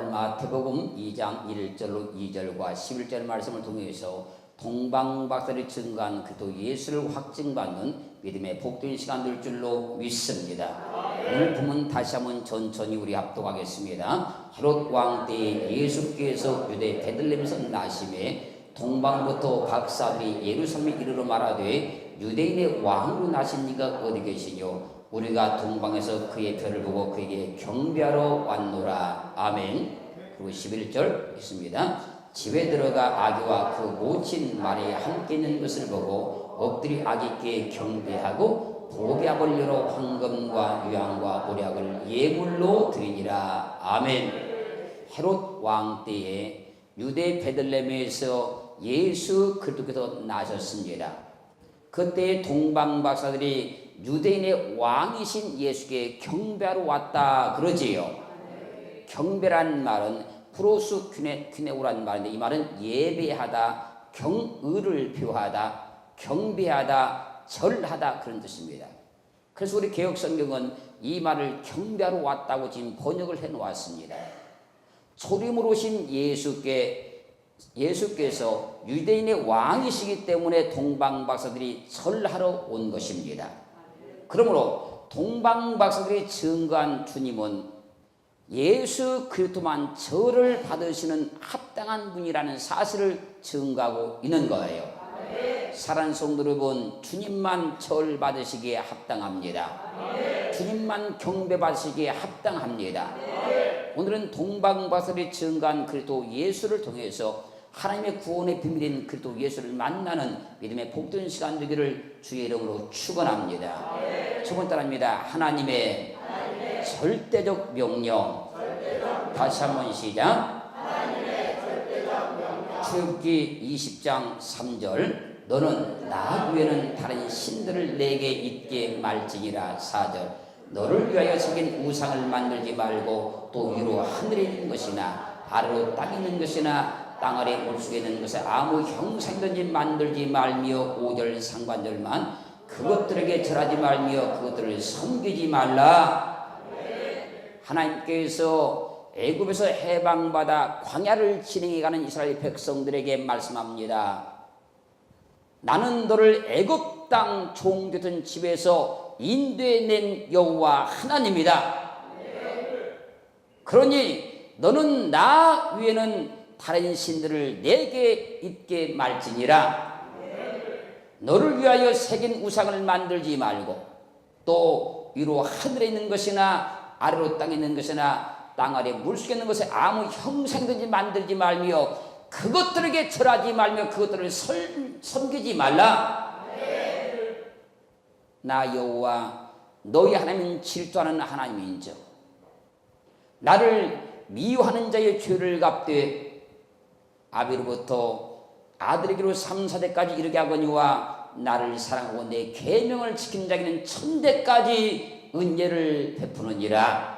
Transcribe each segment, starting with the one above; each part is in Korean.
오늘 마태복음 2장 1절로 2절과 11절 말씀을 통해서 동방박사들이 증거한 그리스도 예수를 확증받는 믿음의 복된 시간 될 줄로 믿습니다. 오늘 부문 다시 한번 천천히 우리 합독하겠습니다. 헤롯 왕 때에 예수께서 유대 베들레헴에서 나심에 동방부터 박사들이 예루살렘에 이르러 말하되 유대인의 왕으로 나신 이가 어디 계시뇨? 우리가 동방에서 그의 별을 보고 그에게 경배하러 왔노라. 아멘. 그리고 11절 있습니다. 집에 들어가 아기와 그 모친 마리아 함께 있는 것을 보고 엎드려 아기께 경배하고 보배압을 열어 황금과 유향과 보약을 예물로 드리니라. 아멘. 헤롯 왕 때에 유대 베들레헴에서 예수 그리스도께서 나셨습니다. 그때 동방박사들이 유대인의 왕이신 예수께 경배하러 왔다 그러지요. 경배란 말은 프로스 퀴네우란 말인데 이 말은 예배하다, 경의를 표하다, 경배하다, 절하다 그런 뜻입니다. 그래서 우리 개혁성경은 이 말을 경배하러 왔다고 지금 번역을 해놓았습니다. 초림으로 오신 예수께서 유대인의 왕이시기 때문에 동방박사들이 절하러 온 것입니다. 그러므로 동방박사들이 증거한 주님은 예수 그리스도만 절을 받으시는 합당한 분이라는 사실을 증거하고 있는 거예요. 사랑하는 성도 여러분, 주님만 절 받으시기에 합당합니다. 주님만 경배 받으시기에 합당합니다. 오늘은 동방박사들이 증거한 그리스도 예수를 통해서 하나님의 구원의 비밀인 그리스도 예수를 만나는 믿음의 복된 시간 되기를 주의 이름으로 축원합니다. 첫 번째 따라합니다. 하나님의 절대적 명령. 다시 한번 시작. 출애굽기 20장 3절. 너는 나 외에는 다른 신들을 내게 있게 말지니라. 4절. 너를 위하여 새긴 우상을 만들지 말고 또 위로 하늘에 있는 것이나 아래로 땅에 있는 것이나 땅 아래 물속에 있는 것에 아무 형상이든지 만들지 말며 5절 상관절만 그것들에게 절하지 말며 그것들을 섬기지 말라. 하나님께서 애굽에서 해방받아 광야를 진행해가는 이스라엘 백성들에게 말씀합니다. 나는 너를 애굽 땅 종되던 집에서 인도해낸 여호와 하나님이다. 그러니 너는 나 위에는 다른 신들을 내게 있게 말지니라. 너를 위하여 새긴 우상을 만들지 말고 또 위로 하늘에 있는 것이나 아래로 땅에 있는 것이나 땅 아래 물속에 있는 것에 아무 형상든지 만들지 말며 그것들에게 절하지 말며 그것들을 섬기지 말라. 나 여호와 너희 하나님은 질투하는 하나님인즉 나를 미워하는 자의 죄를 갚되 아비로부터 아들에게로 3, 4대까지 이르게 하거니와 나를 사랑하고 내 계명을 지키는 자에게는 천대까지 은혜를 베푸느니라.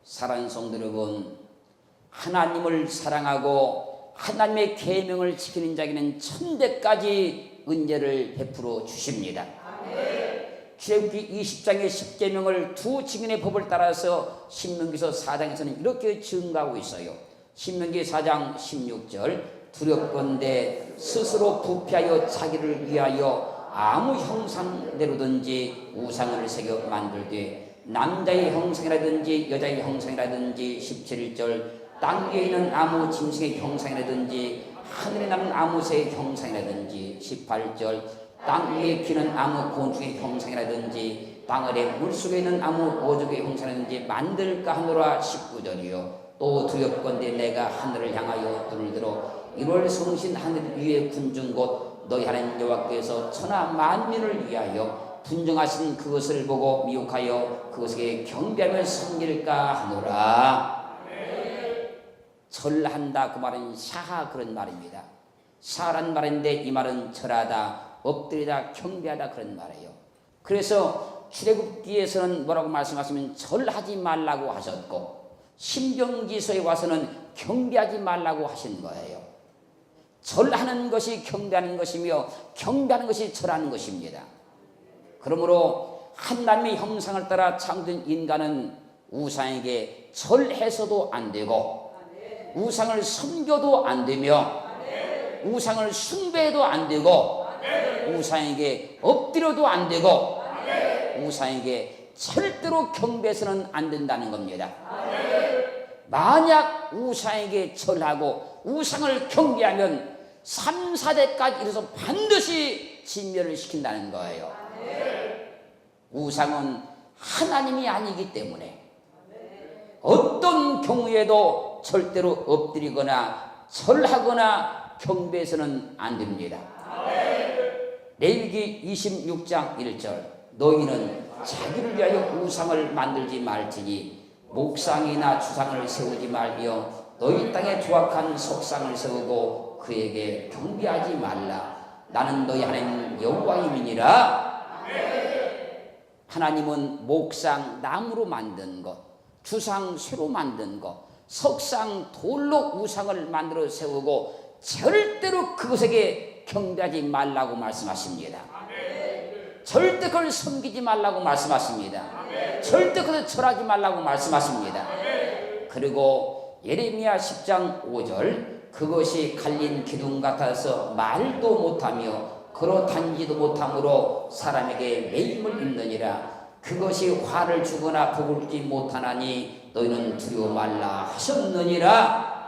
사랑하는 성도 여러분, 하나님을 사랑하고 하나님의 계명을 지키는 자에게는 천대까지 은혜를 베풀어 주십니다. 출애굽기 20장의 10계명을 두 증인의 법을 따라서 신명기서 4장에서는 이렇게 증거하고 있어요. 신명기 4장 16절 두렵건대 스스로 부패하여 자기를 위하여 아무 형상대로든지 우상을 새겨 만들되 남자의 형상이라든지 여자의 형상이라든지 17절 땅 위에 있는 아무 짐승의 형상이라든지 하늘에 나는 아무 새의 형상이라든지 18절 땅 위에 기는 아무 곤충의 형상이라든지 땅 아래 물속에 있는 아무 어족의 형상이라든지 만들까 하노라. 19절이요 또 두렵건대 내가 하늘을 향하여 눈을 들어 1월 성신 하늘 위에 군중 곧 너희 하나님 여호와께서 천하 만민을 위하여 분정하신 그것을 보고 미혹하여 그것에게 경배하며 섬길까 하노라. 절한다 그 말은 샤하 그런 말입니다. 샤란 말인데 이 말은 절하다, 엎드리다, 경배하다 그런 말이에요. 그래서 출애굽기에서는 뭐라고 말씀하시면 절하지 말라고 하셨고 신명기서에 와서는 경배하지 말라고 하신 거예요. 절하는 것이 경배하는 것이며 경배하는 것이 절하는 것입니다. 그러므로 하나님의 형상을 따라 창조된 인간은 우상에게 절해서도 안 되고 우상을 섬겨도 안 되며 우상을 숭배해도 안 되고 우상에게 엎드려도 안 되고 우상에게 절대로 경배해서는 안 된다는 겁니다. 만약 우상에게 절하고 우상을 경배하면 3, 4대까지 이래서 반드시 진멸을 시킨다는 거예요. 우상은 하나님이 아니기 때문에 어떤 경우에도 절대로 엎드리거나 절하거나 경배해서는 안 됩니다. 레위기 26장 1절 너희는 자기를 위하여 우상을 만들지 말지니 목상이나 주상을 세우지 말며 너희 땅에 조악한 석상을 세우고 그에게 경배하지 말라. 나는 너희 하나님 여호와임이니라. 하나님은 목상 나무로 만든 것, 주상 쇠로 만든 것, 석상 돌로 우상을 만들어 세우고 절대로 그것에게 경배하지 말라고 말씀하십니다. 절대 그걸 섬기지 말라고 말씀하십니다. 절대 그것을 절하지 말라고 말씀하십니다. 그리고 예레미야 10장 5절 그것이 갈린 기둥 같아서 말도 못하며 걸어 다니지도 못하므로 사람에게 매임을 입느니라. 그것이 화를 주거나 복을 주지 못하나니 너희는 두려워 말라 하셨느니라.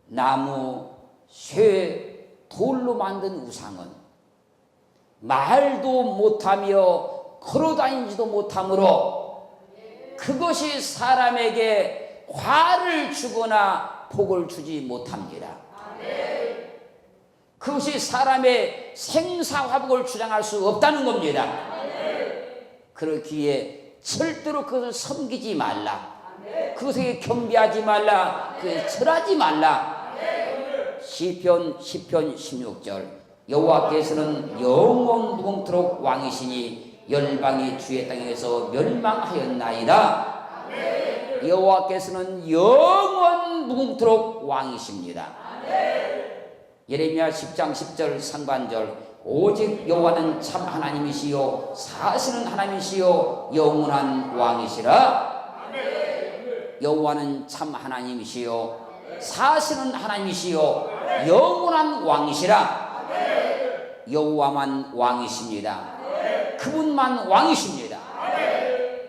나무, 쇠, 돌로 만든 우상은 말도 못하며 걸어다니지도 못하므로 그것이 사람에게 화를 주거나 복을 주지 못합니다. 그것이 사람의 생사화복을 주장할 수 없다는 겁니다. 그렇기에 절대로 그것을 섬기지 말라. 그것에게 경배하지 말라. 그것에 절하지 말라. 시편 16절 여호와께서는 영원 무궁토록 왕이시니 열방이 주의 땅에서 멸망하였나이다. 여호와께서는 영원 무궁토록 왕이십니다. 예레미야 10장 10절 상반절 오직 여호와는 참 하나님이시요 사실은 하나님이시요 영원한 왕이시라. 여호와는 참 하나님이시요 사실은 하나님이시요 영원한 왕이시라. 여호와만 왕이십니다. 그분만 왕이십니다.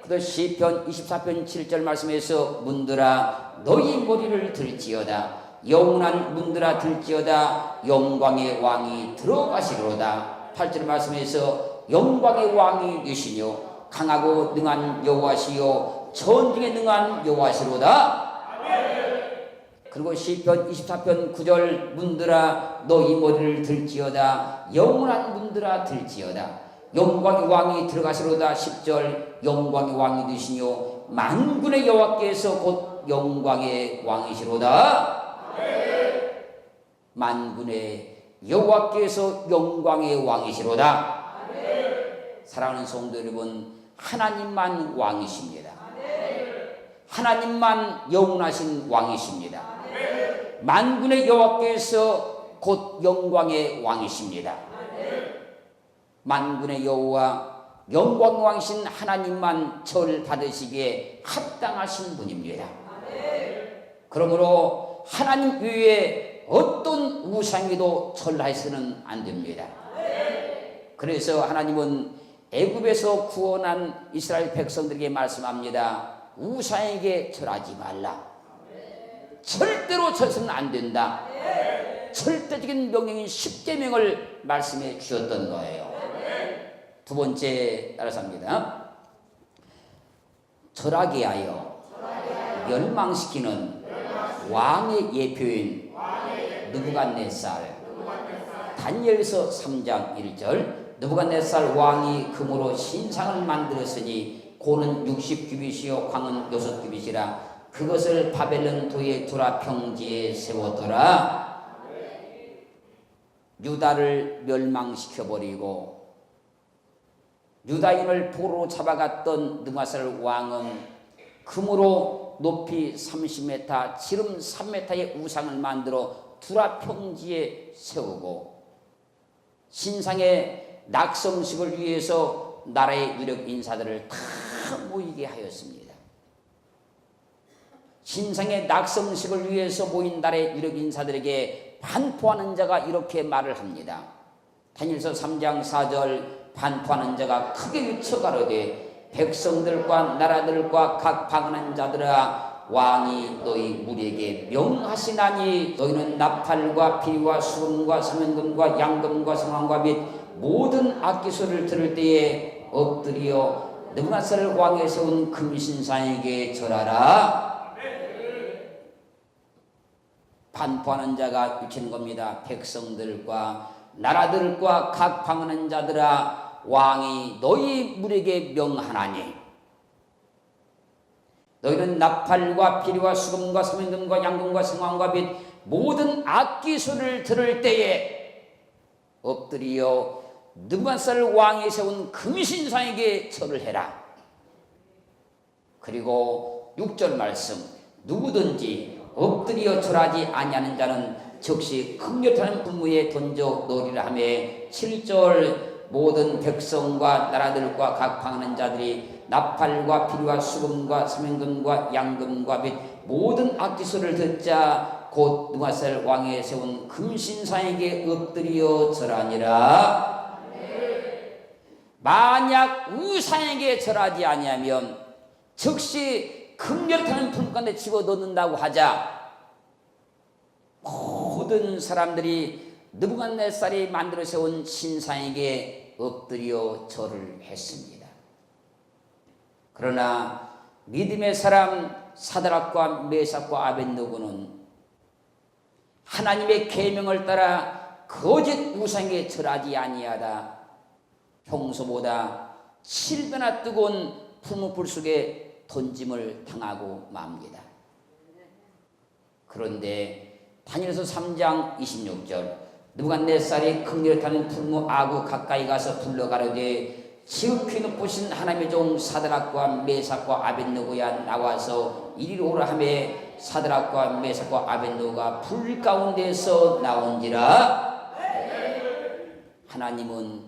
그래서 시편 24편 7절 말씀에서 문들아 너희 머리를 들지어다. 영원한 문들아 들지어다. 영광의 왕이 들어가시리로다. 8절 말씀에서 영광의 왕이 되시뇨 강하고 능한 여호와시요 전쟁에 능한 여호와시로다. 그리고 시편 24편 9절 문들아 너희 머리를 들지어다. 영원한 문들아 들지어다. 영광의 왕이 들어가시로다. 10절 영광의 왕이 되시뇨 만군의 여호와께서 곧 영광의 왕이시로다. 만군의 여호와께서 영광의 왕이시로다. 사랑하는 성도 여러분, 하나님만 왕이십니다. 하나님만 영원하신 왕이십니다. 만군의 여호와께서 곧 영광의 왕이십니다. 만군의 여호와 영광의 왕이신 하나님만 절 받으시기에 합당하신 분입니다. 그러므로 하나님 외에 어떤 우상에도 절하여서는 안 됩니다. 그래서 하나님은 애굽에서 구원한 이스라엘 백성들에게 말씀합니다. 우상에게 절하지 말라. 절대로 절서는 안 된다. 절대적인 명령인 10계명을 말씀해 주셨던 거예요. 두 번째 따라서 합니다. 절하게 하여 멸망시키는 왕의 예표인 느부갓네살. 다니엘서 3장 1절 느부갓네살 왕이 금으로 신상을 만들었으니 고는 60규빗이요 광은 6규빗이라 그것을 바벨론 도의 두라 평지에 세웠더라. 유다를 멸망시켜버리고 유다인을 포로로 잡아갔던 느부갓네살 왕은 금으로 높이 30m, 지름 3m의 우상을 만들어 두라 평지에 세우고 신상의 낙성식을 위해서 나라의 유력 인사들을 다 모이게 하였습니다. 신상의 낙성식을 위해서 모인 날의 유력 인사들에게 반포하는 자가 이렇게 말을 합니다. 다니엘서 3장 4절 반포하는 자가 크게 외쳐 가로되 백성들과 나라들과 각 방언한 자들아 왕이 너희 무리에게 명하시나니 너희는 나팔과 피와 수금과 사면금과 양금과 성황과 및 모든 악기소를 들을 때에 엎드려 느부갓네살 왕에 세운 금신상에게 절하라. 반포하는 자가 외치는 겁니다. 백성들과 나라들과 각 방언한 자들아 왕이 너희 무리에게 명하나니 너희는 나팔과 피리와 수금과 사면금과 양금과 성황과 및 모든 악기 소리를 들을 때에 엎드려 느부갓네살 왕이 세운 금신상에게 절을 해라. 그리고 6절 말씀 누구든지 엎드려 절하지 아니하는 자는 즉시 극렬한 분무에 던져 넣으리라 하며 7절 모든 백성과 나라들과 각 방언하는 자들이 나팔과 피리와 수금과 사면금과 양금과 및 모든 악기소리를 듣자 곧 느부갓네살 왕에 세운 금신상에게 엎드려 절하니라. 만약 우상에게 절하지 아니하면 즉시 극렬한 불 가운데 집어넣는다고 하자 모든 사람들이 느부갓네살이 만들어 세운 신상에게 엎드려 절을 했습니다. 그러나 믿음의 사람 사드락과 메삭과 아벳느고는 하나님의 계명을 따라 거짓 우상에 절하지 아니하다 평소보다 7배나 뜨거운 풀무불 속에 던짐을 당하고 맙니다. 그런데 다니엘서 3장 26절 느부갓네살이 극렬하는 풀무 아구 가까이 가서 불러가로되 지극히 높으신 하나님의 종 사드락과 메삭과 아벳느고야 나와서 이리로 오라 하며 사드락과 메삭과 아벳느고가 불 가운데서 나온지라. 하나님은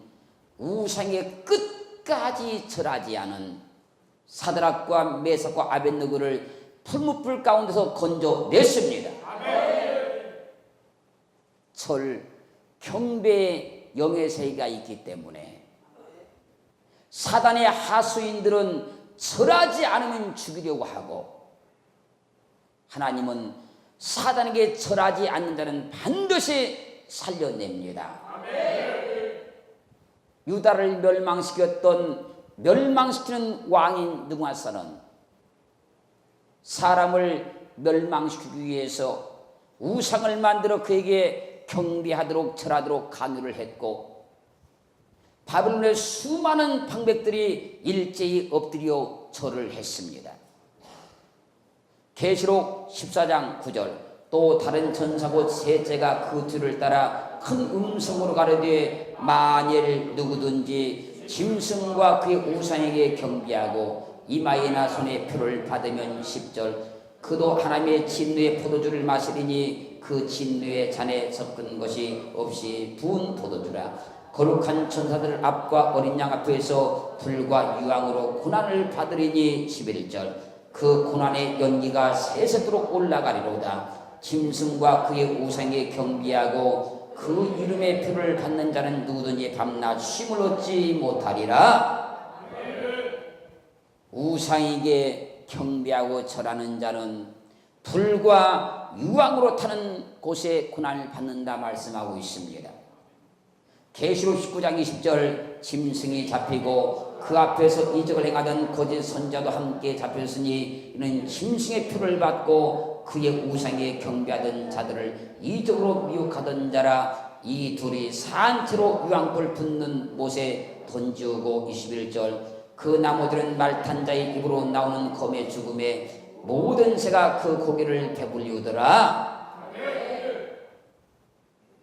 우상의 끝까지 절하지 않은 사드락과 메삭과 아벳느고를 풀무불 가운데서 건져냈습니다. 절 경배의 영예세가 있기 때문에 사단의 하수인들은 절하지 않으면 죽이려고 하고 하나님은 사단에게 절하지 않는 자는 반드시 살려냅니다. 유다를 멸망시키는 왕인 느부갓네살은 사람을 멸망시키기 위해서 우상을 만들어 그에게 경배하도록 절하도록 간유를 했고 바벨론의 수많은 방백들이 일제히 엎드려 절을 했습니다. 계시록 14장 9절 또 다른 전사고 셋째가 그 뒤를 따라 큰 음성으로 가로되 만일 누구든지 짐승과 그의 우상에게 경배하고 이마에나 손에 표를 받으면 10절 그도 하나님의 진노의 포도주를 마시리니 그 진노의 잔에 섞은 것이 없이 부은 포도주라. 거룩한 천사들 앞과 어린 양 앞에서 불과 유황으로 고난을 받으리니 11절 그 고난의 연기가 세세토록 올라가리로다. 짐승과 그의 우상에 경배하고 그 이름의 표를 받는 자는 누구든지 밤낮 쉼을 얻지 못하리라. 우상에게 경배하고 절하는 자는 불과 유황으로 타는 곳에 고난을 받는다 말씀하고 있습니다. 계시록 19장 20절 짐승이 잡히고 그 앞에서 이적을 행하던 거짓 선자도 함께 잡혔으니 이는 짐승의 표를 받고 그의 우상에 경배하던 자들을 이적으로 미혹하던 자라. 이 둘이 산채로 유황불 붙는 못에 던지우고 21절 그 나머지는 말탄 자의 입으로 나오는 검의 죽음에 모든 새가 그 고기를 배불리우더라.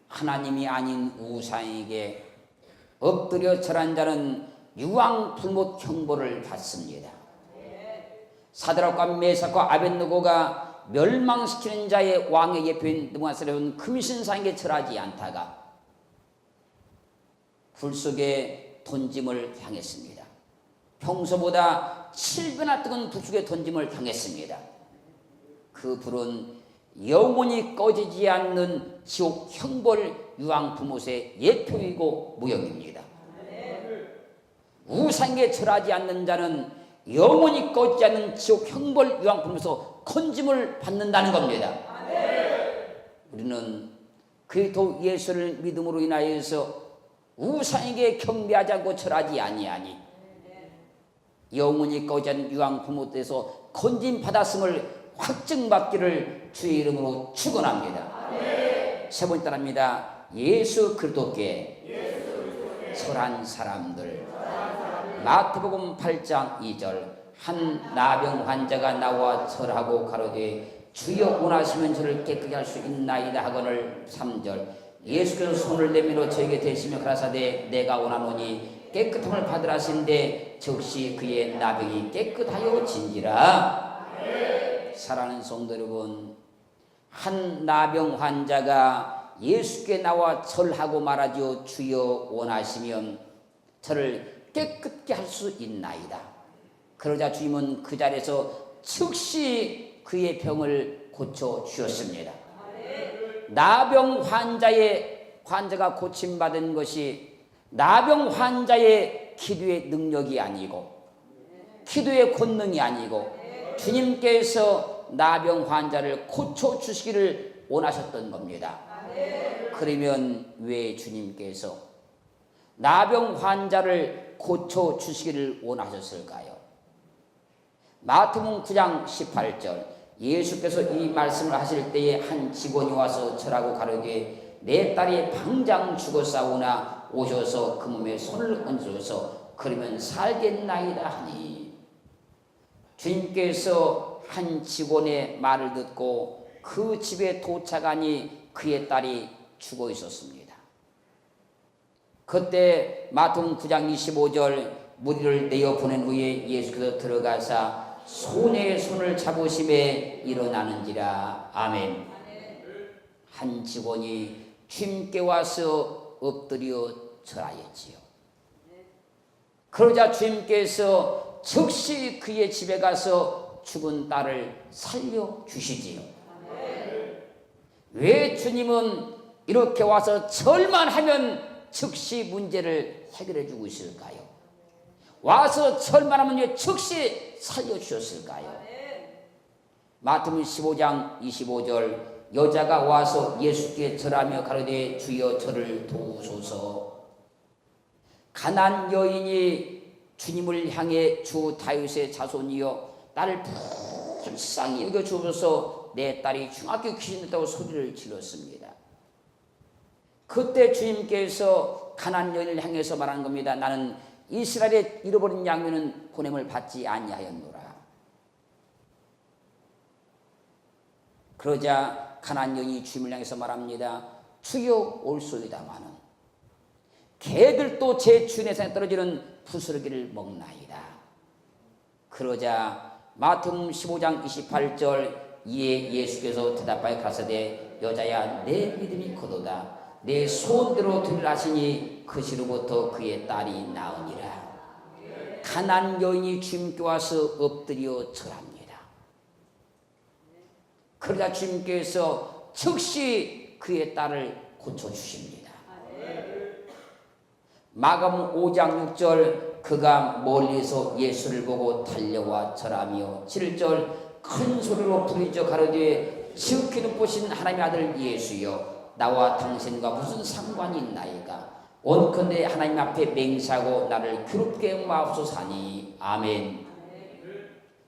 하나님이 아닌 우상에게 엎드려 절한 자는 유황 불못 형벌을 받습니다. 사드락과 메삭과 아벳느고가 멸망시키는 자의 왕의 예표인 느부갓네살은 금신상에게 절하지 않다가 불 속에 던짐을 당했습니다. 평소보다 7배나 뜨거운 불 속에 던짐을 당했습니다. 그 불은 영원히 꺼지지 않는 지옥 형벌 유황 부못의 예표이고 무형입니다. 우상에 절하지 않는 자는 영원히 꺼지지 않는 지옥 형벌 유황 부못에서 건짐을 받는다는 겁니다. 우리는 그리스도 예수를 믿음으로 인하여서 우상에게 경배하지 않고 절하지 아니하니 영원히 꺼지지 않는 유황 부못에서 건짐 받았음을 확증받기를 주의 이름으로 축원합니다. 세 번째 따라합니다. 예수 그리스도께 절한 사람들. 마태복음 8장 2절 한 나병 환자가 나와 절하고 가로되 주여 원하시면 저를 깨끗게 할 수 있나이다 하거늘 3절 예수께서 손을 내밀어 저에게 대시며 가라사대 내가 원하노니 깨끗함을 받으라 하신데 즉시 그의 나병이 깨끗하여 진지라. 사랑하는 성도 여러분, 한 나병 환자가 예수께 나와 절하고 말하지요. 주여 원하시면 저를 깨끗게 할 수 있나이다. 그러자 주님은 그 자리에서 즉시 그의 병을 고쳐 주셨습니다. 나병 환자가 고침받은 것이 나병 환자의 기도의 능력이 아니고 기도의 권능이 아니고 주님께서 나병 환자를 고쳐 주시기를 원하셨던 겁니다. 그러면 왜 주님께서 나병 환자를 고쳐 주시기를 원하셨을까요? 마태복음 9장 18절 예수께서 이 말씀을 하실 때에 한 직원이 와서 절하고 가로되 내 딸이 당장 죽었사오나 오셔서 그 몸에 손을 얹어서 그러면 살겠나이다 하니 주님께서 한 직원의 말을 듣고 그 집에 도착하니 그의 딸이 죽어 있었습니다. 그때 마태복음 9장 25절 무리를 내어 보낸 후에 예수께서 들어가사 소녀의 손을 잡으심에 일어나는지라. 아멘. 한 직원이 주님께 와서 엎드려 절하였지요. 그러자 주님께서 즉시 그의 집에 가서 죽은 딸을 살려주시지요. 왜 주님은 이렇게 와서 절만 하면 즉시 문제를 해결해 주고 있을까요? 와서 절만 하면 왜 즉시 살려주셨을까요? 마태복음 15장 25절 여자가 와서 예수께 절하며 가로되 주여 저를 도우소서. 가난 여인이 주님을 향해 주 다윗의 자손이여 나를 불쌍히 여겨주소서 내 딸이 중학교 귀신됐다고 소리를 질렀습니다. 그때 주님께서 가난 여인을 향해서 말한 겁니다. 나는 이스라엘의 잃어버린 양면은 보냄을 받지 아니하였노라. 그러자 가난 여인이 주님을 향해서 말합니다. 주여 올소이다마는 개들도 제 주인의 산에 떨어지는 부스러기를 먹나이다. 그러자 마태복음 15장 28절 이에 예수께서 대답하여 가라사대 여자야 내 믿음이 거도다. 내 소원대로 되리라 하시니 그 시로부터 그의 딸이 나으니라. 가난 여인이 주님께 와서 엎드려 절합니다. 그러자 주님께서 즉시 그의 딸을 고쳐주십니다. 마가복음 5장 6절 그가 멀리서 예수를 보고 달려와 절하며 7절 큰 소리로 부르짖어 가로되 지극히 높으신 하나님의 아들 예수여 나와 당신과 무슨 상관이 있나이까 원컨대 하나님 앞에 맹세하고 나를 괴롭게 마옵소서 하니 아멘.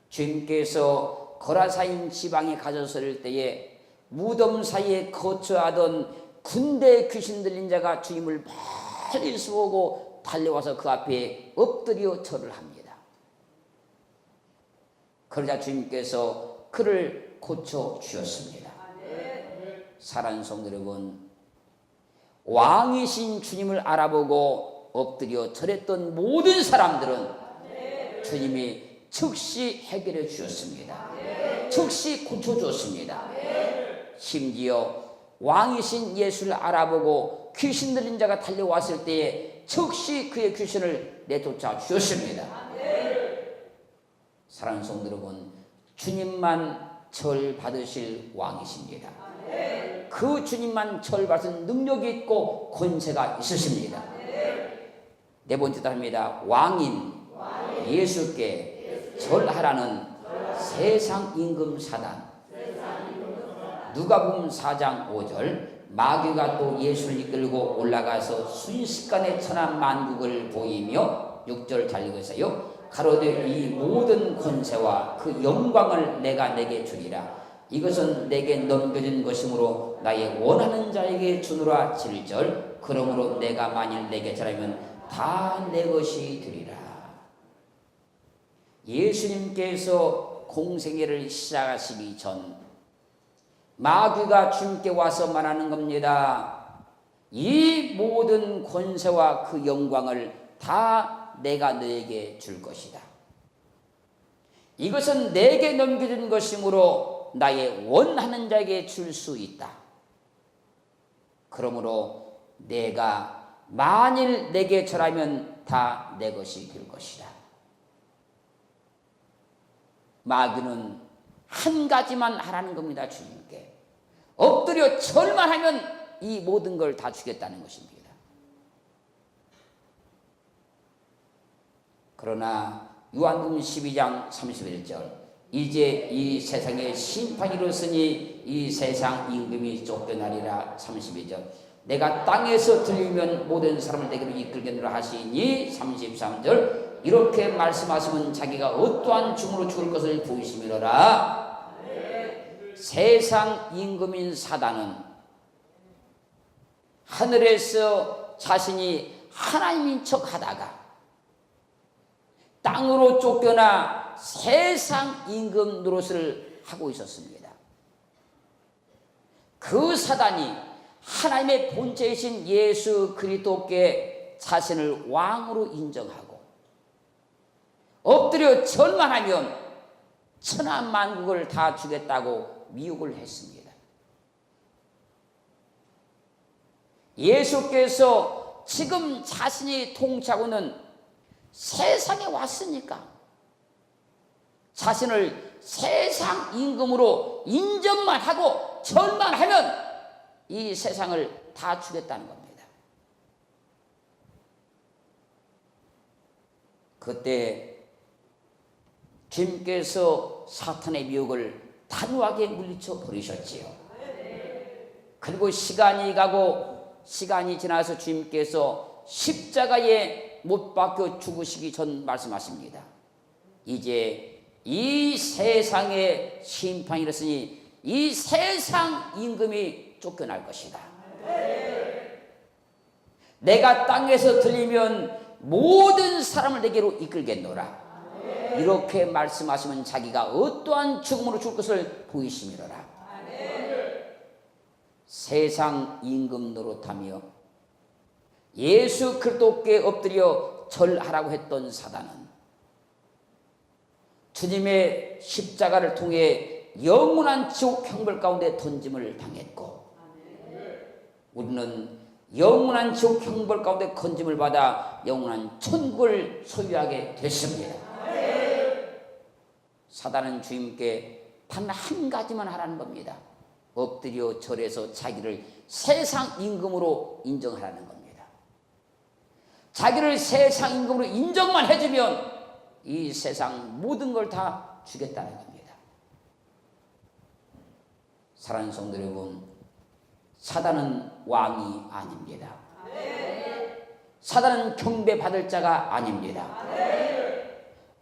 주님께서 거라사인 지방에 가셨을 때에 무덤 사이에 거처하던 군대 귀신 들린 자가 주님을 멀리서 보고 달려와서 그 앞에 엎드려 절을 합니다. 그러자 주님께서 그를 고쳐 주셨습니다. 사랑하는 성도 여러분, 왕이신 주님을 알아보고 엎드려 절했던 모든 사람들은 주님이 즉시 해결해 주셨습니다. 즉시 고쳐 주었습니다. 심지어 왕이신 예수를 알아보고 귀신 들린 자가 달려왔을 때에 즉시 그의 귀신을 내쫓아 주셨습니다. 사랑하는 성도 여러분, 주님만 절 받으실 왕이십니다. 그 주님만 절 받을 능력이 있고 권세가 있으십니다. 네 번째 답입니다. 왕인 예수께 절하라는 세상 임금 사단. 누가복음 4장 5절 마귀가 또 예수를 이끌고 올라가서 순식간에 천한 만국을 보이며 6절 잘 읽으세요. 가로되 이 모든 권세와 그 영광을 내가 내게 주리라. 이것은 내게 넘겨진 것이므로 나의 원하는 자에게 주노라. 7절 그러므로 내가 만일 내게 절하면 다 내 것이 되리라. 예수님께서 공생애를 시작하시기 전 마귀가 주님께 와서 말하는 겁니다. 이 모든 권세와 그 영광을 다 내가 너에게 줄 것이다. 이것은 내게 넘겨진 것이므로 나의 원하는 자에게 줄 수 있다. 그러므로 내가 만일 내게 절하면 다 내 것이 될 것이다. 마귀는 한 가지만 하라는 겁니다. 주님께 엎드려 절만 하면 이 모든 걸 다 주겠다는 것입니다. 그러나 요한복음 12장 31절 이제 이 세상에 심판이 이르렀으니 이 세상 임금이 쫓겨나리라. 32절 내가 땅에서 들리면 모든 사람을 내게로 이끌겠노라 하시니. 33절 이렇게 말씀하시면 자기가 어떠한 죽음으로 죽을 것을 보이심이로라. 세상 임금인 사단은 하늘에서 자신이 하나님인 척 하다가 땅으로 쫓겨나 세상 임금 노릇을 하고 있었습니다. 그 사단이 하나님의 본체이신 예수 그리스도께 자신을 왕으로 인정하고 엎드려 절만 하면 천하 만국을 다 주겠다고 미혹을 했습니다. 예수께서 지금 자신이 통치하고는 세상에 왔으니까 자신을 세상 임금으로 인정만 하고 절만 하면 이 세상을 다 주겠다는 겁니다. 그때 주님께서 사탄의 미혹을 단호하게 물리쳐 버리셨지요. 그리고 시간이 가고 시간이 지나서 주님께서 십자가에 못 박혀 죽으시기 전 말씀하십니다. 이제 이 세상의 심판이 이르렀으니 이 세상 임금이 쫓겨날 것이다. 내가 땅에서 들리면 모든 사람을 내게로 이끌겠노라. 이렇게 말씀하시면 자기가 어떠한 죽음으로 죽을 것을 보이심이로라. 세상 임금 노릇하며 예수 그리스도께 엎드려 절하라고 했던 사단은 주님의 십자가를 통해 영원한 지옥 형벌 가운데 던짐을 당했고 우리는 영원한 지옥 형벌 가운데 건짐을 받아 영원한 천국을 소유하게 됐습니다. 사단은 주님께 단 한 가지만 하라는 겁니다. 엎드려 절해서 자기를 세상 임금으로 인정하라는 겁니다. 자기를 세상 임금으로 인정만 해주면 이 세상 모든 걸 다 주겠다는 겁니다. 사랑하는 성도 여러분, 사단은 왕이 아닙니다. 사단은 경배받을 자가 아닙니다.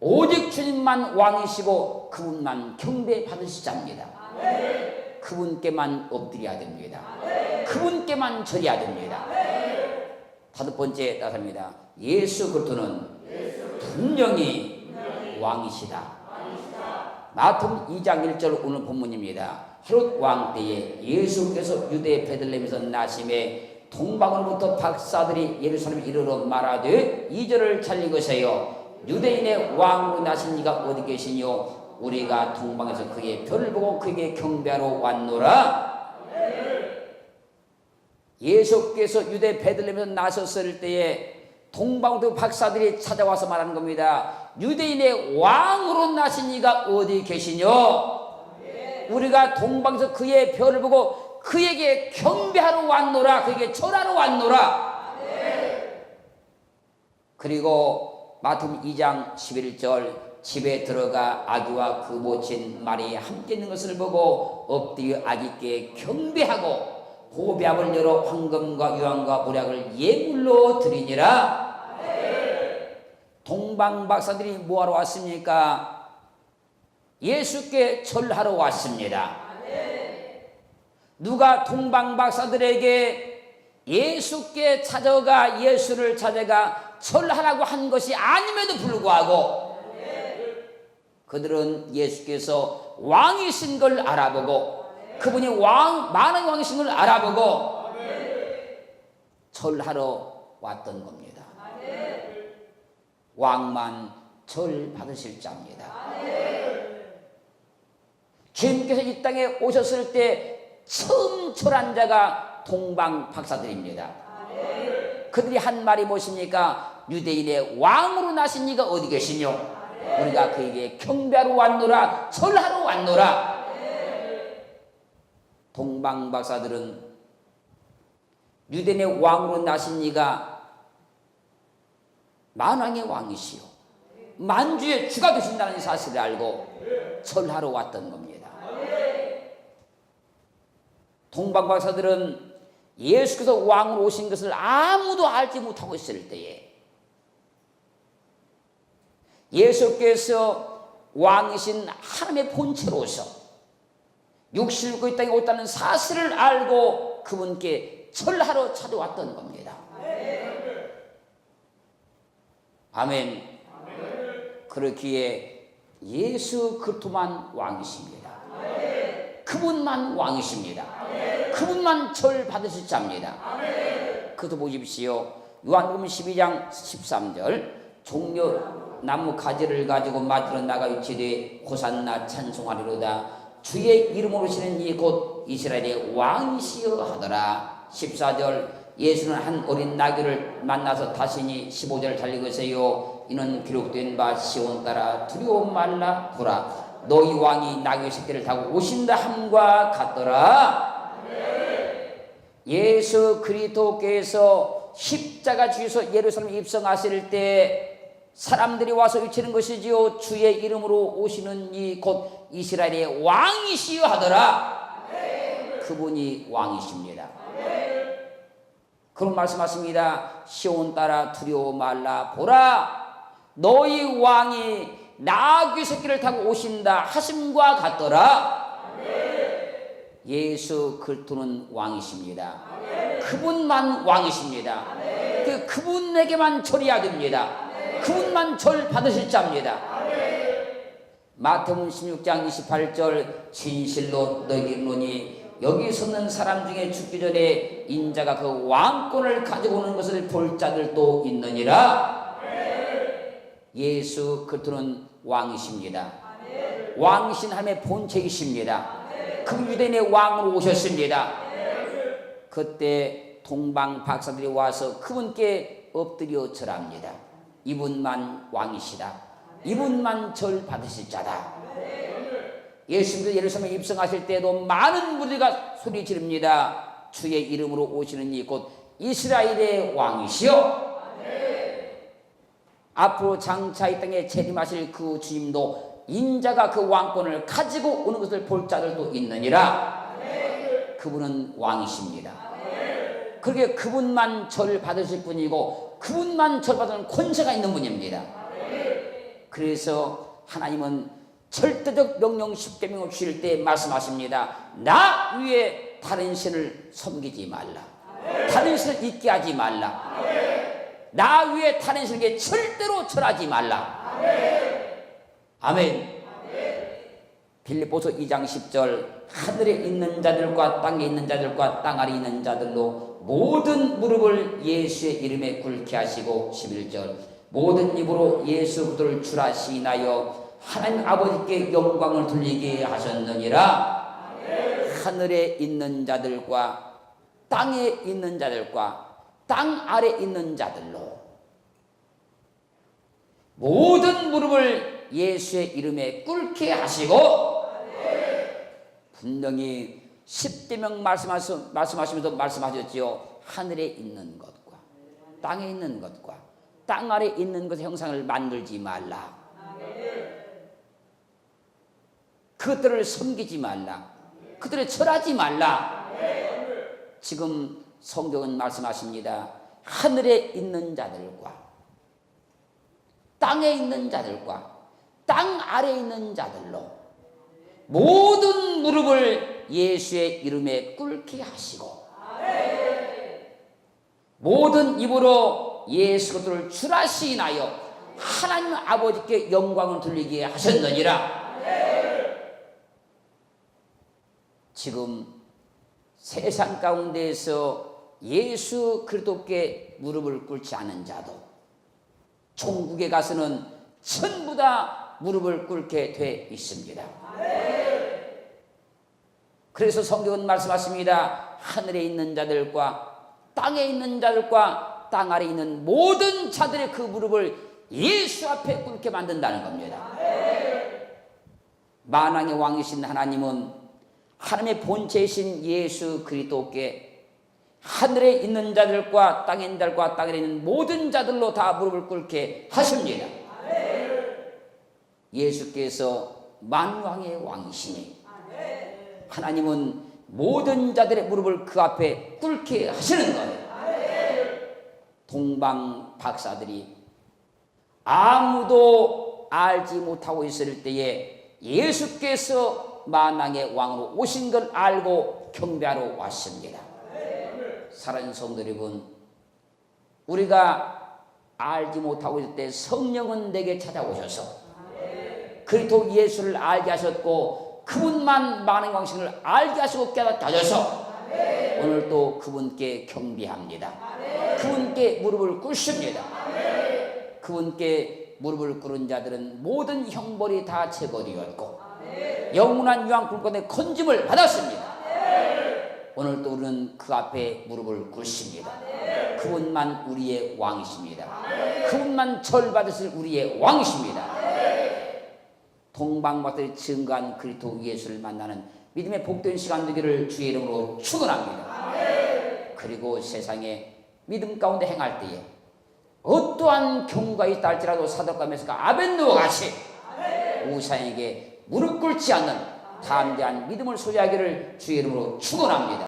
오직 주님만 왕이시고 그분만 경배받으시자입니다. 그분께만 엎드려야 됩니다. 그분께만 절해야 됩니다. 다섯 번째 따릅니다. 예수 그리스도는 분명히 왕이시다. 마태복음 2장 1절 오늘 본문입니다. 헤롯 왕 때에 예수께서 유대 베들레헴에서 나심에 동방으로부터 박사들이 예루살렘에 이르러 말하되 2절을 잘 읽으세요. 유대인의 왕으로 나신 이가 어디 계시뇨? 우리가 동방에서 그의 별을 보고 그에게 경배하러 왔노라. 예수께서 유대 베들레헴에서 나셨을 때에 동방으로부터 박사들이 찾아와서 말하는 겁니다. 유대인의 왕으로 나신 이가 어디 계시뇨? 우리가 동방에서 그의 별을 보고 그에게 경배하러 왔노라. 그에게 절하러 왔노라. 그리고 마태복음 2장 11절 집에 들어가 아기와 그 모친 마리아 함께 있는 것을 보고 엎드려 아기께 경배하고 보배압을 열어 황금과 유황과 보약을 예물로 드리니라. 동방 박사들이 뭐하러 왔습니까? 예수께 절하러 왔습니다. 누가 동방 박사들에게 예수께 찾아가 예수를 찾아가 절하라고 한 것이 아님에도 불구하고 그들은 예수께서 왕이신 걸 알아보고 그분이 만왕의 왕이신 걸 알아보고 절하러 왔던 겁니다. 왕만 절 받으실 자입니다. 주님께서 이 땅에 오셨을 때 처음 절한 자가 동방 박사들입니다. 그들이 한 말이 무엇입니까? 유대인의 왕으로 나신 이가 어디 계시뇨? 우리가 그에게 경배하러 왔노라. 절하러 왔노라. 동방 박사들은 유대인의 왕으로 나신 이가 만왕의 왕이시요 만주의 주가 되신다는 사실을 알고 절하러 왔던 겁니다. 동방 박사들은 예수께서 왕으로 오신 것을 아무도 알지 못하고 있을 때에 예수께서 왕이신 하나님의 본체로서 육신을 입고 이 땅에 왔다는 사실을 알고 그분께 절하러 찾아왔던 겁니다. 아멘. 그렇기에 예수 그리스도만 왕이십니다. 그분만 왕이십니다. 그분만 절 받으실 자입니다. 그것도 보십시오. 요한복음 12장 13절 종려 나무 가지를 가지고 맞으러 나가 위치되 호산나 찬송하리로다. 주의 이름으로 오시는 이 곧 이스라엘의 왕이시여 하더라. 14절 예수는 한 어린 나귀를 만나서 타시니 15절 달리고 있어요. 이는 기록된 바 시온 따라 두려워 말라 보라. 너희 왕이 나귀 새끼를 타고 오신다 함과 같더라. 예수 그리스도께서 십자가 주에서 예루살렘 입성하실 때 사람들이 와서 외치는 것이지요. 주의 이름으로 오시는 이 곧 이스라엘의 왕이시여 하더라. 그분이 왕이십니다. 그런 말씀하십니다. 시온 따라 두려워 말라 보라. 너희 왕이 나귀 새끼를 타고 오신다 하심과 같더라. 예수 그리스도는 왕이십니다. 그분만 왕이십니다. 그분에게만 절해야 됩니다. 그분만 절 받으실 자입니다. 마태복음 16장 28절 진실로 너희에게 이르노니 여기 서는 사람 중에 죽기 전에 인자가 그 왕권을 가지고 오는 것을 볼 자들도 있느니라. 예수 그리스도는 왕이십니다. 왕이신 하나님의 본체이십니다. 그 유대인의 왕으로 오셨습니다. 그때 동방 박사들이 와서 그분께 엎드려 절합니다. 이분만 왕이시다. 이분만 절 받으실 자다. 예수님께서 예루살렘에 입성하실 때도 많은 무리가 소리 지릅니다. 주의 이름으로 오시는 이 곧 이스라엘의 왕이시여. 앞으로 장차 이 땅에 재림하실 그 주님도 인자가 그 왕권을 가지고 오는 것을 볼 자들도 있느니라. 그분은 왕이십니다. 그렇게 그분만 절 받으실 분이고 그분만 절 받는 권세가 있는 분입니다. 그래서 하나님은 절대적 명령 10계명을 주실 때 말씀하십니다. 나 위에 다른 신을 섬기지 말라. 다른 신을 잊게 하지 말라. 나 위에 다른 신에게 절대로 절하지 말라. 아멘. 빌립보서 2장 10절 하늘에 있는 자들과 땅에 있는 자들과 땅 아래 있는 자들로 모든 무릎을 예수의 이름에 꿇게 하시고 11절 모든 입으로 예수 그리스도를 주라 시인하여 하나님 아버지께 영광을 돌리게 하셨느니라. 하늘에 있는 자들과 땅에 있는 자들과 땅 아래 있는 자들로 모든 무릎을 예수의 이름에 꿇게 하시고 분명히 10계명 말씀하시면서 말씀하셨지요. 하늘에 있는 것과 땅에 있는 것과 땅 아래 있는 것의 형상을 만들지 말라. 그것들을 섬기지 말라. 그들을 절하지 말라. 지금 성경은 말씀하십니다. 하늘에 있는 자들과 땅에 있는 자들과 땅 아래에 있는 자들로 모든 무릎을 예수의 이름에 꿇게 하시고 모든 입으로 예수 그리스도를 주라 시인하여 하나님 아버지께 영광을 돌리게 하셨느니라. 지금 세상 가운데에서 예수 그리스도께 무릎을 꿇지 않은 자도 천국에 가서는 전부 다 무릎을 꿇게 돼 있습니다. 그래서 성경은 말씀하십니다. 하늘에 있는 자들과 땅에 있는 자들과 땅 아래에 있는 모든 자들의 그 무릎을 예수 앞에 꿇게 만든다는 겁니다. 만왕의 왕이신 하나님은 하나님의 본체이신 예수 그리스도께 하늘에 있는 자들과 땅에 있는 자들과 땅에 있는 모든 자들로 다 무릎을 꿇게 하십니다. 예수께서 만왕의 왕이시니 하나님은 모든 자들의 무릎을 그 앞에 꿇게 하시는 거예요. 동방 박사들이 아무도 알지 못하고 있을 때에 예수께서 만왕의 왕으로 오신 걸 알고 경배하러 왔습니다. 사랑하는 성도 여러분, 우리가 알지 못하고 있을 때 성령은 내게 찾아오셔서 그리스도 예수를 알게 하셨고 그분만 만왕의 왕신을 알게 하시고 깨닫게 하셔서 오늘 또 그분께 경배합니다. 그분께 무릎을 꿇습니다. 그분께 무릎을 꿇은 자들은 모든 형벌이 다 제거되었고 영원한 유황 불꽃의 건짐을 받았습니다. 오늘 또 우리는 그 앞에 무릎을 꿇습니다. 그분만 우리의 왕이십니다. 그분만 절 받으실 우리의 왕이십니다. 동방박사들이 증거한 그리스도 예수를 만나는 믿음의 복된 시간 되기를 주의 이름으로 축원합니다. 그리고 세상에 믿음 가운데 행할 때에 어떠한 경우가 있다 할지라도 사도가 메스가 아벤노와 같이 우상에게 무릎 꿇지 않는 담대한 믿음을 소유하기를 주의 이름으로 축원합니다.